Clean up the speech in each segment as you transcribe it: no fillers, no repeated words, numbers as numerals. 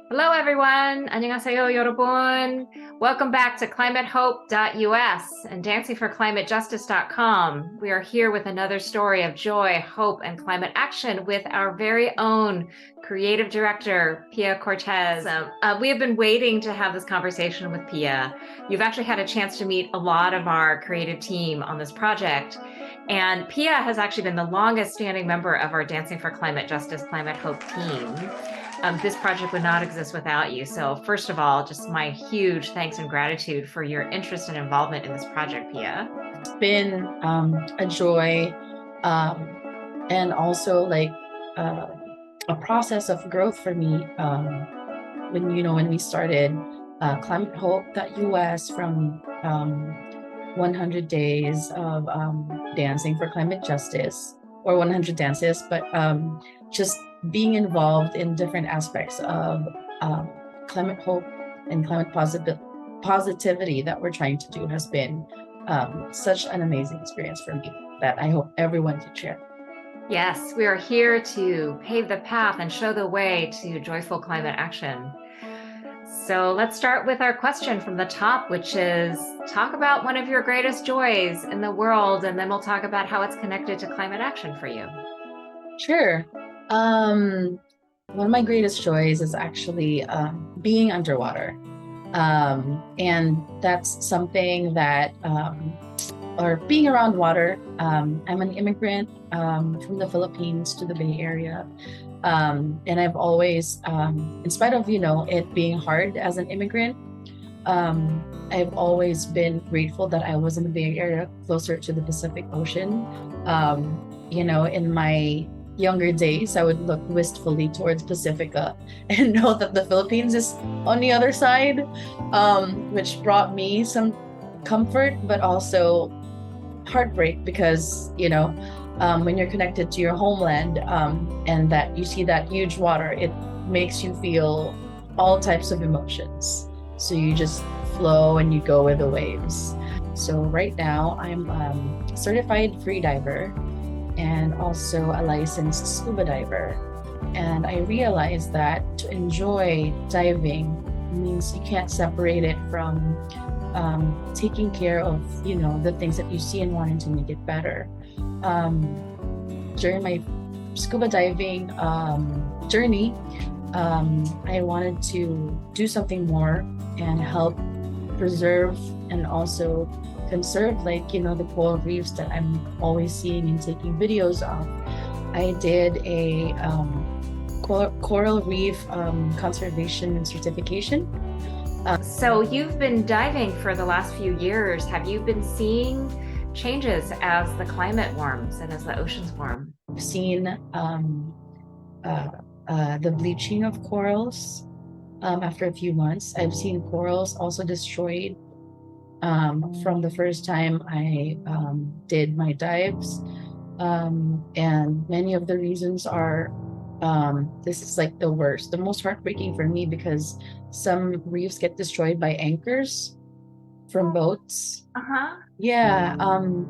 Hello, everyone. 안녕하세요, 여러분. Welcome back to climatehope.us and dancingforclimatejustice.com. We are here with another story of joy, hope, and climate action with our very own creative director, Pia Cortez. We have been waiting to have this conversation with Pia. You've actually had a chance to meet a lot of our creative team on this project. And Pia has actually been the longest standing member of our Dancing for Climate Justice, Climate Hope team. This project would not exist without you. So first of all, just my huge thanks and gratitude for your interest and involvement in this project, Pia. It's been a joy, and also like uh, a process of growth for me. When we started ClimateHope.us from 100 days of dancing for climate justice, or 100 dances, but just being involved in different aspects of climate hope and climate positivity that we're trying to do has been such an amazing experience for me that I hope everyone can share. Yes, we are here to pave the path and show the way to joyful climate action. So let's start with our question from the top, which is talk about one of your greatest joys in the world, and then we'll talk about how it's connected to climate action for you. Sure. One of my greatest joys is actually being underwater. And that's something that, or being around water. I'm an immigrant from the Philippines to the Bay Area. And I've always, in spite of, it being hard as an immigrant, I've always been grateful that I was in the Bay Area closer to the Pacific Ocean. In my younger days, I would look wistfully towards Pacifica and know that the Philippines is on the other side, which brought me some comfort, but also heartbreak because, when you're connected to your homeland and that you see that huge water, it makes you feel all types of emotions. So you just flow and you go with the waves. So right now I'm a certified free diver and also a licensed scuba diver. And I realized that to enjoy diving means you can't separate it from taking care of, the things that you see and wanting to make it better. During my scuba diving journey, I wanted to do something more and help preserve and also conserve, the coral reefs that I'm always seeing and taking videos of. I did a coral reef conservation and certification. So you've been diving for the last few years. Have you been seeing changes as the climate warms and as the oceans warm? I've seen the bleaching of corals after a few months. I've seen corals also destroyed from the first time I did my dives. And many of the reasons are this is like the worst, the most heartbreaking for me because some reefs get destroyed by anchors from boats. Uh-huh. Yeah. And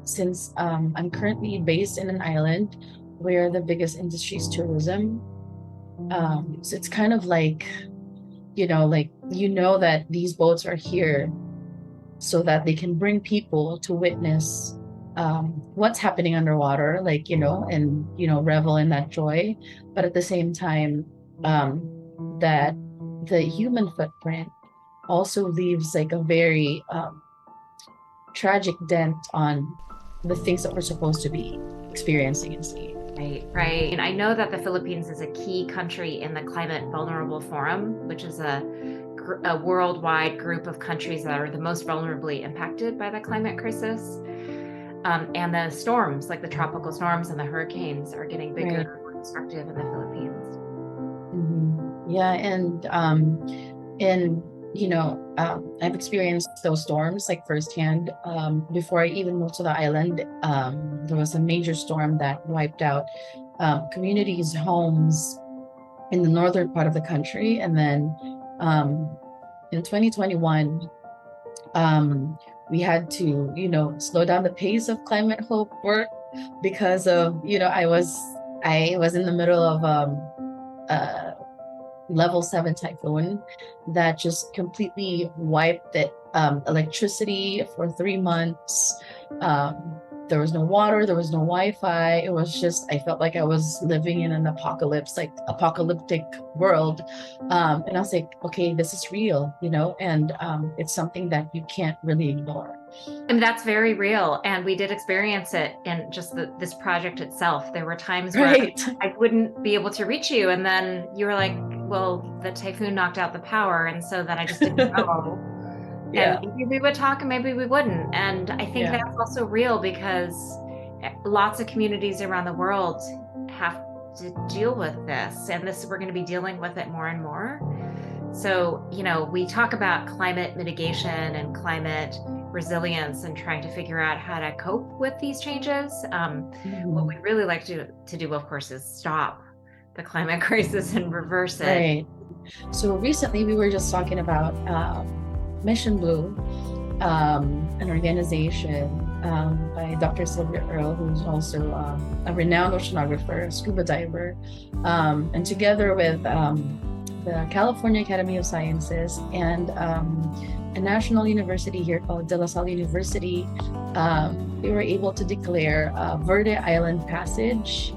since I'm currently based in an island where the biggest industry is tourism, so it's kind of like, that these boats are here so that they can bring people to witness what's happening underwater, and revel in that joy. But at the same time, that the human footprint also leaves like a very tragic dent on the things that we're supposed to be experiencing and seeing. Right. And I know that the Philippines is a key country in the Climate Vulnerable Forum, which is a worldwide group of countries that are the most vulnerably impacted by the climate crisis. And the storms, like the tropical storms and the hurricanes, are getting bigger Right. and more destructive in the Philippines. Yeah, and I've experienced those storms like firsthand. Before I even moved to the island, there was a major storm that wiped out communities, homes in the northern part of the country, and then in 2021, we had to, slow down the pace of climate hope work because of, I was in the middle of uh, level 7 typhoon that just completely wiped the electricity for 3 months. There was no water, there was no Wi-Fi. It was just, I felt like I was living in an apocalypse, like apocalyptic world. And I was like, okay, this is real, and it's something that you can't really ignore. And that's very real. And we did experience it in just this project itself. There were times where Right. I wouldn't be able to reach you. And then you were like, well, the typhoon knocked out the power. And so then I just didn't know. Yeah. And maybe we would talk and maybe we wouldn't. And I think Yeah. that's also real because lots of communities around the world have to deal with this. And we're going to be dealing with it more and more. So, we talk about climate mitigation and climate resilience and trying to figure out how to cope with these changes. What we really like to do, of course, is stop the climate crisis and reverse it. Right. So recently we were just talking about Mission Blue, an organization by Dr. Sylvia Earle, who's also a renowned oceanographer, a scuba diver, and together with the California Academy of Sciences and a national university here called De La Salle University, they were able to declare Verde Island Passage,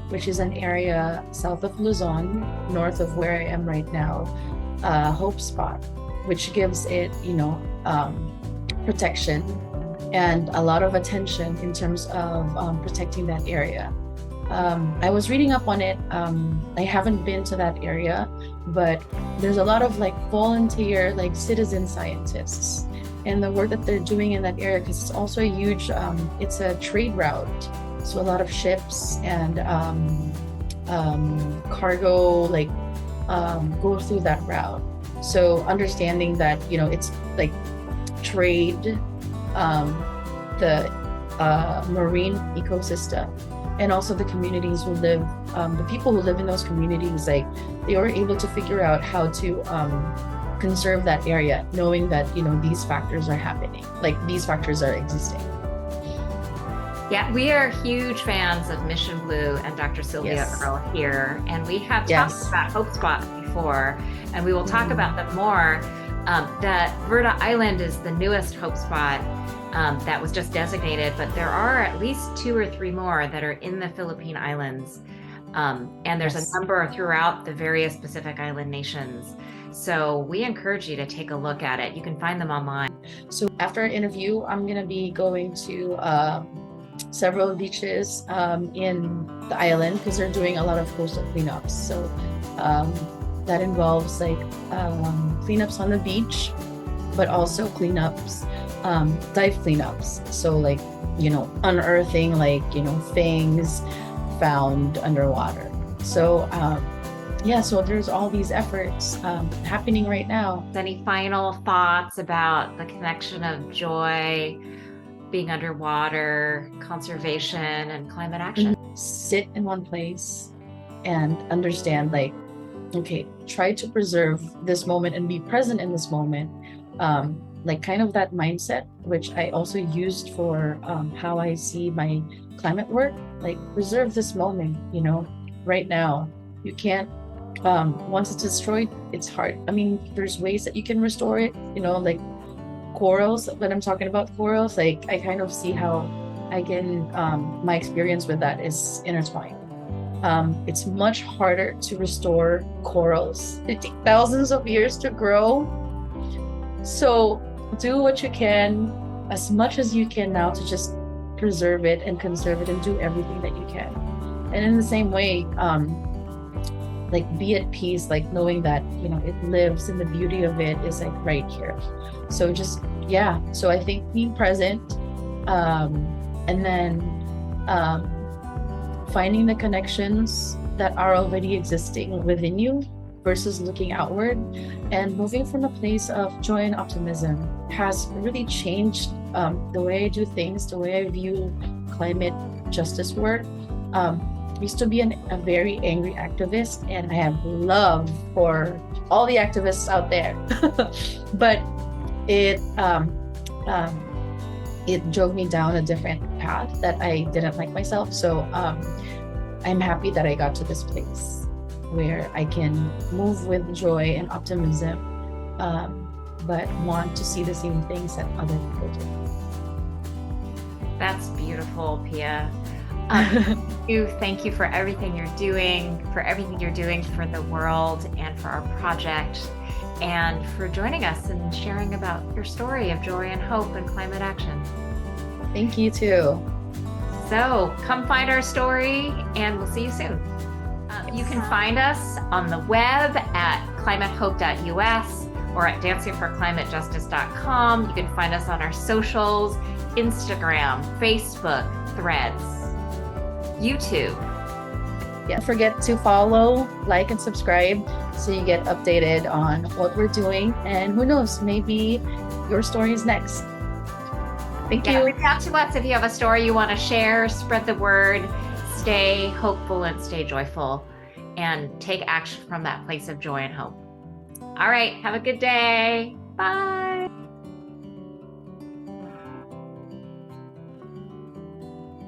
which is an area south of Luzon, north of where I am right now, Hope Spot, which gives it, protection and a lot of attention in terms of protecting that area. I was reading up on it. I haven't been to that area, but there's a lot of volunteer, citizen scientists, and the work that they're doing in that area, because it's also a huge, it's a trade route. So a lot of ships and cargo go through that route. So understanding that, it's trade, the marine ecosystem, and also the communities who live, the people who live in those communities, they were able to figure out how to conserve that area, knowing that, these factors are happening, these factors are existing. Yeah, we are huge fans of Mission Blue and Dr. Sylvia Earle here, and we have talked about Hope Spot before, and we will talk about them more. That Verde Island is the newest Hope Spot that was just designated, but there are at least 2 or 3 more that are in the Philippine Islands, and there's a number throughout the various Pacific Island nations. So we encourage you to take a look at it. You can find them online. So after our interview, I'm going to be going to several beaches in the island, because they're doing a lot of coastal cleanups. So that involves cleanups on the beach, but also cleanups, dive cleanups. So unearthing things found underwater. So so there's all these efforts happening right now. Any final thoughts about the connection of joy, being underwater, conservation, and climate action? Sit in one place and understand, okay, try to preserve this moment and be present in this moment. Kind of that mindset, which I also used for how I see my climate work. Preserve this moment, right now. You can't, once it's destroyed, it's hard. I mean, there's ways that you can restore it, corals. When I'm talking about corals, I kind of see how I can, my experience with that is intertwined. It's much harder to restore corals. It takes thousands of years to grow. So do what you can, as much as you can now, to just preserve it and conserve it and do everything that you can. And in the same way, be at peace, knowing that, it lives and the beauty of it is right here. So so I think being present, and then finding the connections that are already existing within you versus looking outward, and moving from a place of joy and optimism has really changed the way I do things, the way I view climate justice work. I used to be a very angry activist, and I have love for all the activists out there. But it drove me down a different path that I didn't like myself. So I'm happy that I got to this place. where I can move with joy and optimism, but want to see the same things that other people do. That's beautiful, Pia. Thank you for everything you're doing, for the world and for our project, and for joining us and sharing about your story of joy and hope and climate action. Thank you too. So come find our story, and we'll see you soon. You can find us on the web at climatehope.us or at dancingforclimatejustice.com. You can find us on our socials, Instagram, Facebook, Threads, YouTube. Yeah, don't forget to follow, like, and subscribe so you get updated on what we're doing. And who knows, maybe your story is next. Thank you. Reach out to us if you have a story you want to share. Spread the word. Stay hopeful and stay joyful, and take action from that place of joy and hope. All right. Have a good day. Bye.